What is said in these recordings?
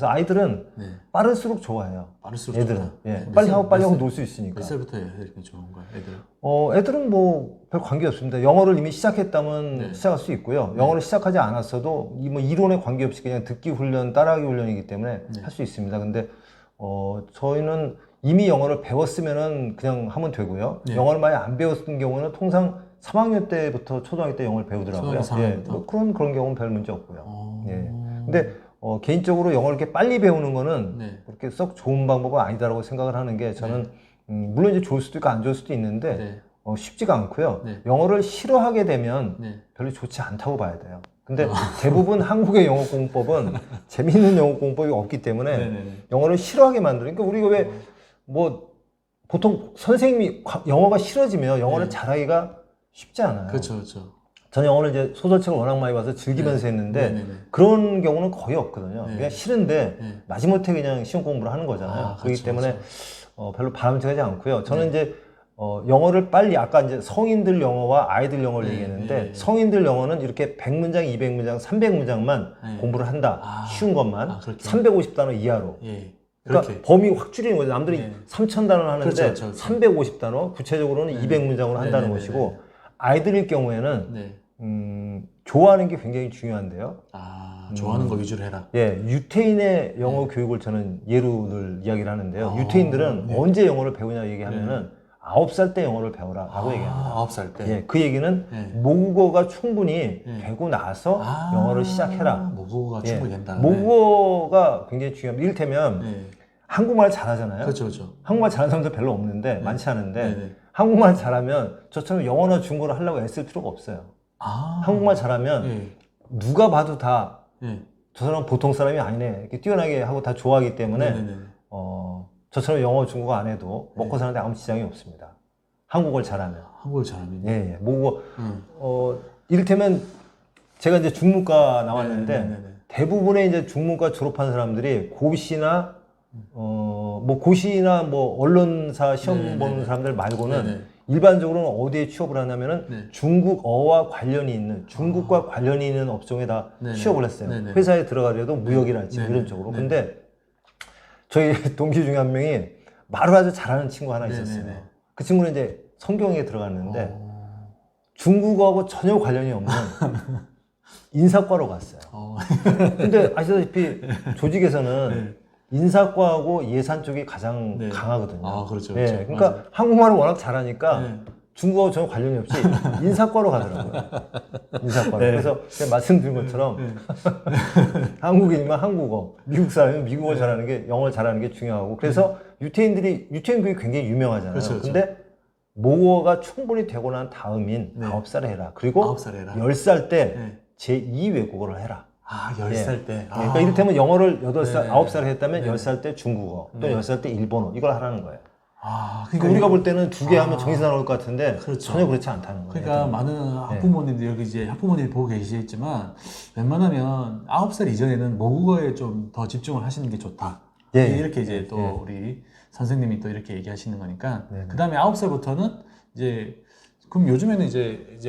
그래서 아이들은 네. 빠를수록 좋아해요. 빠를수록 애들은. 좋다. 예. 몇 빨리 살- 하고 빨리 몇 하고 살- 놀 수 있으니까. 몇 살부터 이렇게 좋은가요, 애들은? 애들은 뭐 별 관계 없습니다. 영어를 이미 시작했다면 네. 시작할 수 있고요. 영어를 시작하지 않았어도 이 뭐 이론에 관계없이 그냥 듣기 훈련, 따라하기 훈련이기 때문에 네. 할 수 있습니다. 근데 저희는 이미 영어를 배웠으면은 그냥 하면 되고요. 네. 영어를 많이 안 배웠던 경우는 통상 3학년 때부터 초등학교 때 영어를 배우더라고요. 초등학교 3학년 예, 부터? 뭐 그런 경우는 별 문제 없고요. 어... 예. 근데 개인적으로 영어를 이렇게 빨리 배우는 거는 네. 그렇게 썩 좋은 방법은 아니다라고 생각을 하는 게 저는 물론 이제 좋을 수도 있고 안 좋을 수도 있는데 네. 쉽지가 않고요. 네. 영어를 싫어하게 되면 네. 별로 좋지 않다고 봐야 돼요. 근데 대부분 한국의 영어 공법은 재미있는 영어 공법이 없기 때문에 네네네. 영어를 싫어하게 만드는. 그러니까 우리가 왜 뭐 보통 선생님이 영어가 싫어지면 영어를 네. 잘하기가 쉽지 않아요. 그렇죠, 그렇죠. 저는 영어를 이제 소설책을 워낙 많이 봐서 즐기면서 네. 했는데 네네네. 그런 경우는 거의 없거든요. 네. 그냥 싫은데 네. 마지못해 그냥 시험 공부를 하는 거잖아요. 아, 그렇기 그렇죠, 때문에 별로 바람직하지 않고요. 저는 네. 이제 영어를 빨리 아까 이제 성인들 영어와 아이들 영어를 네, 얘기했는데 네. 성인들 영어는 이렇게 100문장, 200문장, 300문장만 네. 공부를 한다. 아, 쉬운 것만. 아, 그렇게. 350단어 이하로. 예. 그러니까 그렇게. 범위 확 줄이는 거죠. 남들이 네. 3000단어를 하는데 그렇죠, 그렇죠, 그렇죠. 350단어, 구체적으로는 네. 200문장으로 한다는 네, 네, 것이고 네, 네. 아이들일 경우에는 네. 좋아하는 게 굉장히 중요한데요. 아, 좋아하는 거 위주로 해라. 예, 유태인의 영어 교육을 저는 예로 늘 이야기를 하는데요. 아, 유태인들은 네. 언제 영어를 배우냐 얘기하면은 9살 때 영어를 배워라 라고 얘기합니다. 9살 때. 예, 그 얘기는 네. 모국어가 충분히 네. 되고 나서 아, 영어를 시작해라. 모국어가 예, 충분히 된다. 모국어가 굉장히 중요합니다. 이를테면 네. 한국말 잘하잖아요. 그렇죠, 그렇죠. 한국말 잘하는 사람들 별로 없는데 많지 않은데 네, 네. 한국말 잘하면 저처럼 영어나 중국어를 하려고 애쓸 필요가 없어요. 아. 한국말 잘하면 예. 누가 봐도 다 예. 저 사람 보통 사람이 아니네 이렇게 뛰어나게 하고 다 좋아하기 때문에 네네네. 저처럼 영어 중국어 안 해도 네. 먹고 사는데 아무 지장이 없습니다. 한국어를 잘하면. 한국어 잘하면. 예, 예. 모국어 음. 이를테면 제가 이제 중문과 나왔는데 네네네. 대부분의 이제 중문과 졸업한 사람들이 고시나 뭐 고시나 뭐 언론사 시험 네네네. 보는 사람들 말고는 네네. 일반적으로는 어디에 취업을 하냐면은 네. 중국어와 관련이 있는 중국과 관련이 있는 업종에 다 네네. 취업을 했어요. 네네. 회사에 들어가더라도 무역이랄지 네네. 이런 쪽으로. 네네. 근데 저희 동기 중에 한 명이 말을 아주 잘하는 친구 하나 있었어요. 네네네. 그 친구는 이제 성경에 들어갔는데 어. 중국어하고 전혀 관련이 없는 인사과로 갔어요. 근데 아시다시피 조직에서는 네. 인사과하고 예산 쪽이 가장 네. 강하거든요. 아, 그렇죠, 예, 그렇죠. 그러니까 맞아요. 한국말을 워낙 잘하니까 네. 중국하고 전혀 관련이 없이 인사과로 가더라고요. 인사과로. 네. 그래서 제가 말씀드린 것처럼 한국인이면 한국어, 미국 사람이면 미국어 잘하는 게 영어 잘하는 게 중요하고 그래서 유태인 교육이 굉장히 유명하잖아요. 그렇죠, 그렇죠. 근데 모국어가 충분히 되고 난 다음인 네. 9살에 해라. 그리고 9살 해라. 10살 때 네. 제2 외국어를 해라. 아, 10살 때. 아. 그러니까 이를테면 영어를 8살, 네. 9살에 했다면 네. 10살 때 중국어, 또 네. 10살 때 일본어, 이걸 하라는 거예요. 아, 그러니까 우리가 볼 때는 두 개 하면 정신 나올 것 같은데 그렇죠. 전혀 그렇지 않다는 거예요. 그러니까 많은 학부모님들 여기 이제 학부모님이 보고 계시겠지만 웬만하면 9살 이전에는 모국어에 좀 더 집중을 하시는 게 좋다. 예, 이렇게 이제 또 예. 우리 선생님이 또 이렇게 얘기하시는 거니까 네, 네. 그 다음에 9살부터는 이제 그럼 요즘에는 이제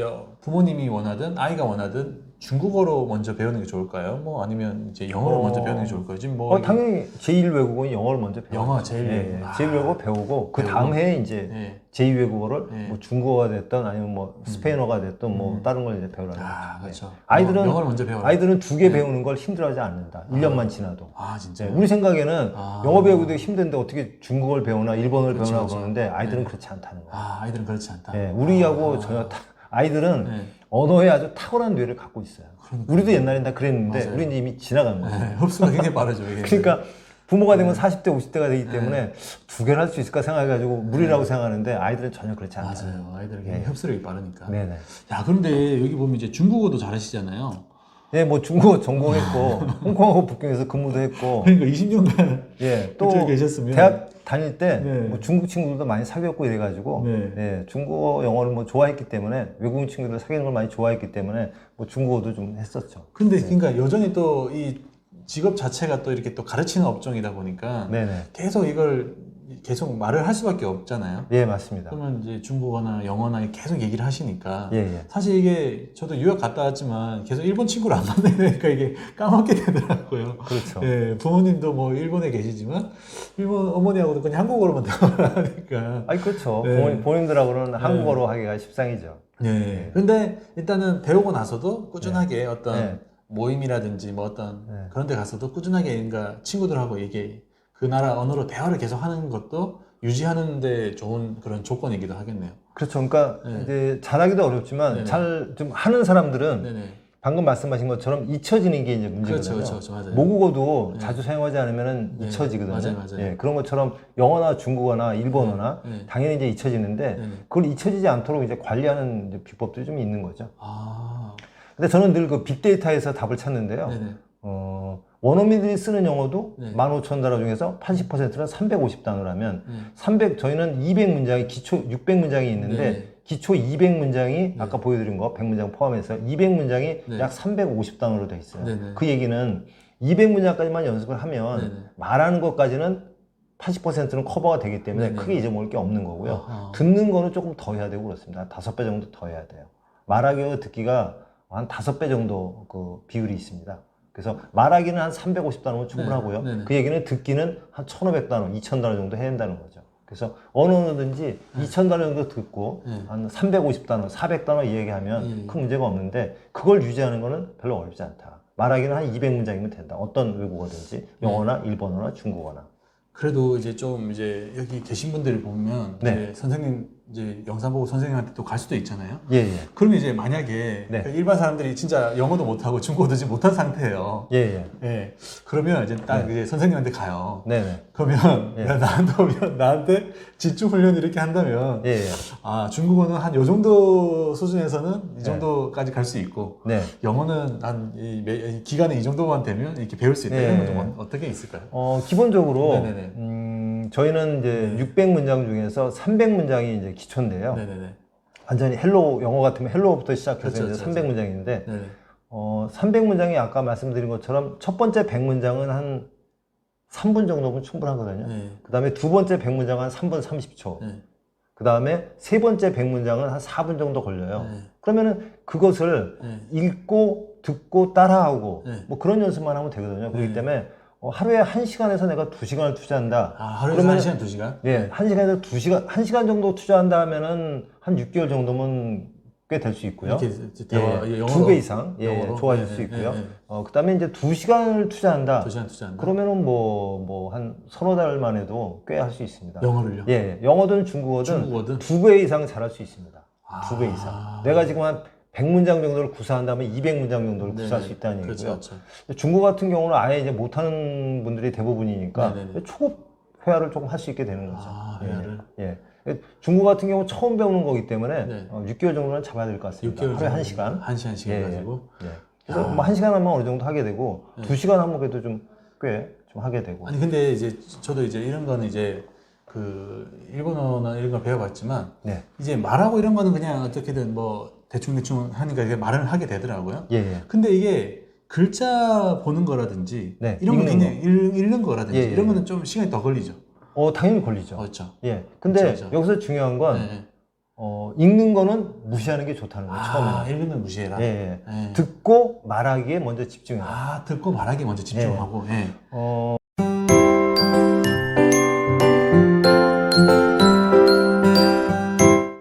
부모님이 원하든 아이가 원하든 중국어로 먼저 배우는 게 좋을까요? 뭐 아니면 이제 영어로 먼저 배우는 게 좋을까요? 지금 뭐 당연히 제1 외국어는 영어를 먼저 배워요. 영어 제일 예, 제1 외국어 배우고 그 다음 해에 이제 네. 제2 외국어를 네. 뭐 중국어가 됐든 아니면 뭐 스페인어가 됐든 뭐 다른 걸 이제 배우라는 아, 거죠. 그렇죠. 아이들은 영어를 먼저 배워라. 아이들은 두 개 네. 배우는 걸 힘들어하지 않는다. 1년만 지나도. 아, 진짜. 네, 우리 생각에는 아. 영어 배우기도 힘든데 어떻게 중국어를 배우나 일본어를 그렇죠, 배우나 그렇죠. 그러는데 아이들은 네. 그렇지 않다는 거예요. 아, 아이들은 그렇지 않다. 네, 우리하고 전혀 아이들은 네. 언어에 아주 탁월한 뇌를 갖고 있어요. 그러니까. 우리도 옛날엔 다 그랬는데 맞아요. 우리는 이미 지나간 거예요. 네, 흡수가 굉장히 빠르죠. 이게. 그러니까 부모가 되면 40대, 50대가 되기 때문에 두 개를 할 수 있을까 생각해가지고 무리라고 생각하는데 아이들은 전혀 그렇지 않아요. 맞아요. 아이들은 굉장히 흡수력이 빠르니까. 네네. 야, 그런데 여기 보면 이제 중국어도 잘하시잖아요. 예, 뭐 중국어 전공했고 홍콩하고 북경에서 근무도 했고 그러니까 20년간 예, 또 그쪽에 계셨으면 대학 다닐 때 네. 뭐 중국 친구들도 많이 사귀었고 이래가지고 네. 예, 중국어 영어를 뭐 좋아했기 때문에 외국인 친구들 사귀는 걸 많이 좋아했기 때문에 뭐 중국어도 좀 했었죠. 근데 그러니까 여전히 또 이 직업 자체가 또 이렇게 또 가르치는 업종이다 보니까 네네. 계속 이걸 계속 말을 할 수밖에 없잖아요. 예, 맞습니다. 그러면 이제 중국어나 영어나 계속 얘기를 하시니까 예, 예. 사실 이게 저도 유학 갔다 왔지만 계속 일본 친구를 안 만나니까 이게 까먹게 되더라고요. 그렇죠. 예, 부모님도 뭐 일본에 계시지만 일본 어머니하고도 그냥 한국어로만 대화를 하니까. 아니, 그렇죠. 네. 본인들하고는 한국어로 하기가 십상이죠. 예. 근데 일단은 배우고 나서도 꾸준하게 어떤 네. 모임이라든지 뭐 어떤 네. 그런 데 가서도 꾸준하게 뭔가 친구들하고 이게 그 나라 언어로 대화를 계속 하는 것도 유지하는 데 좋은 그런 조건이기도 하겠네요. 그렇죠. 그러니까 네. 이제 잘하기도 어렵지만 네네. 잘 좀 하는 사람들은 네네. 방금 말씀하신 것처럼 잊혀지는 게 이제 문제거든요. 그렇죠, 맞아요. 모국어도 네. 자주 사용하지 않으면 네. 잊혀지거든요. 맞아요. 예, 그런 것처럼 영어나 중국어나 일본어나 네. 당연히 이제 잊혀지는데 네네. 그걸 잊혀지지 않도록 이제 관리하는 이제 비법들이 좀 있는 거죠. 아, 근데 저는 늘 그 빅데이터에서 답을 찾는데요. 네네. 원어민들이 쓰는 영어도 네. 15,000단어 중에서 80%는 350단어라면 네. 저희는 200문장이 기초 600문장이 있는데 네네. 기초 200문장이 아까 보여드린 거 100문장 포함해서 200문장이 네. 약 350단어로 돼 있어요. 네네. 그 얘기는 200문장까지만 연습을 하면 네네. 말하는 것까지는 80%는 커버가 되기 때문에 네네. 크게 잊어먹을 게 없는 거고요. 아하. 듣는 거는 조금 더 해야 되고 그렇습니다. 5배 정도 더 해야 돼요. 말하기와 듣기가 한 5배 정도 그 비율이 있습니다. 그래서 말하기는 한 350단어면 충분하고요. 네네. 그 얘기는 듣기는 한 1500단어, 2000단어 정도 해야 된다는 거죠. 그래서 어느 언어든지 2000단어 정도 듣고 네. 한 350단어, 400단어 이야기하면 예. 큰 문제가 없는데 그걸 유지하는 거는 별로 어렵지 않다. 말하기는 한 200문장이면 된다. 어떤 외국어든지 영어나 일본어나 중국어나. 그래도 이제 좀 이제 여기 계신 분들을 보면 네. 이제 선생님 이제 영상 보고 선생님한테 또 갈 수도 있잖아요. 예, 예. 그러면 이제 만약에 네. 그 일반 사람들이 진짜 영어도 못하고 중국어도 지금 못한 상태예요. 예, 예. 예. 그러면 이제 딱 이제 선생님한테 가요. 네네. 그러면 예. 야, 나한테 오면 나한테 집중 훈련 이렇게 한다면 예, 예. 아 중국어는 한 요 정도 수준에서는 이 정도까지 갈 수 있고 네. 영어는 한 이 기간에 이 정도만 되면 이렇게 배울 수 있다. 예. 이런 건 좀 어떻게 있을까요? 기본적으로, 네네네. 저희는 이제 네. 600문장 중에서 300문장이 이제 기초인데요. 네네네. 완전히 헬로, 영어 같으면 헬로부터 시작해서 그렇죠, 이제 그렇죠. 300문장인데, 네네. 300문장이 아까 말씀드린 것처럼 첫 번째 100문장은 한 3분 정도면 충분하거든요. 네. 그 다음에 두 번째 100문장은 한 3분 30초. 네. 그 다음에 세 번째 100문장은 한 4분 정도 걸려요. 네. 그러면은 그것을 네. 읽고, 듣고, 따라하고, 네. 뭐 그런 연습만 하면 되거든요. 그렇기 네. 때문에 하루에 1시간에서 내가 2시간을 투자한다. 아, 하루에 그러면은- 1시간, 2시간? 예, 1시간에서 2시간, 1시간 정도 투자한다 하면은 한 6개월 정도면 꽤 될 수 있고요. 이렇게 대화, 예, 영어로? 2배 이상 영어로? 좋아질 네, 수 네, 있고요. 네, 네. 그 다음에 이제 2시간을 투자한다. 2시간 투자한다? 그러면은 한 서너 달만 해도 꽤 할 수 있습니다. 영어를요? 예, 영어든 중국어든 중국어든? 2배 이상 잘할 수 있습니다. 아. 2배 이상. 내가 지금 한 100문장 정도를 구사한다면 200문장 정도를 네, 구사할 수 있다는 그렇죠, 얘기고요. 그렇죠. 중국 같은 경우는 아예 이제 못하는 분들이 대부분이니까 네, 네, 네. 초급 회화를 조금 할 수 있게 되는 거죠. 아, 예, 회화를? 예. 중국 같은 경우 처음 배우는 거기 때문에 네. 6개월 정도는 잡아야 될 것 같습니다. 6개월 하루에 정도? 1시간. 1시간씩 예, 해가지고? 예. 그래서 뭐 1시간 하면 어느 정도 하게 되고 네. 2시간 하면 그래도 좀 꽤 좀 하게 되고. 아니, 근데 이제 저도 이제 이런 거는 이제 그 일본어나 이런 걸 배워봤지만 네. 이제 말하고 이런 거는 그냥 어떻게든 뭐 대충대충 하니까 이게 말을 하게 되더라고요. 예, 예. 근데 이게 글자 보는 거라든지 네, 이런 거 읽는 굉장히 읽는 거라든지 예, 예, 이런 예. 거는 좀 시간이 더 걸리죠. 당연히 걸리죠. 그렇죠. 예. 근데 그렇죠, 그렇죠. 여기서 중요한 건 네. 읽는 거는 무시하는 게 좋다는 거예요. 아, 처음에는. 읽는 건 무시해라. 예, 예. 예. 듣고 말하기에 먼저 집중해라. 아, 듣고 말하기 먼저 집중하고. 예.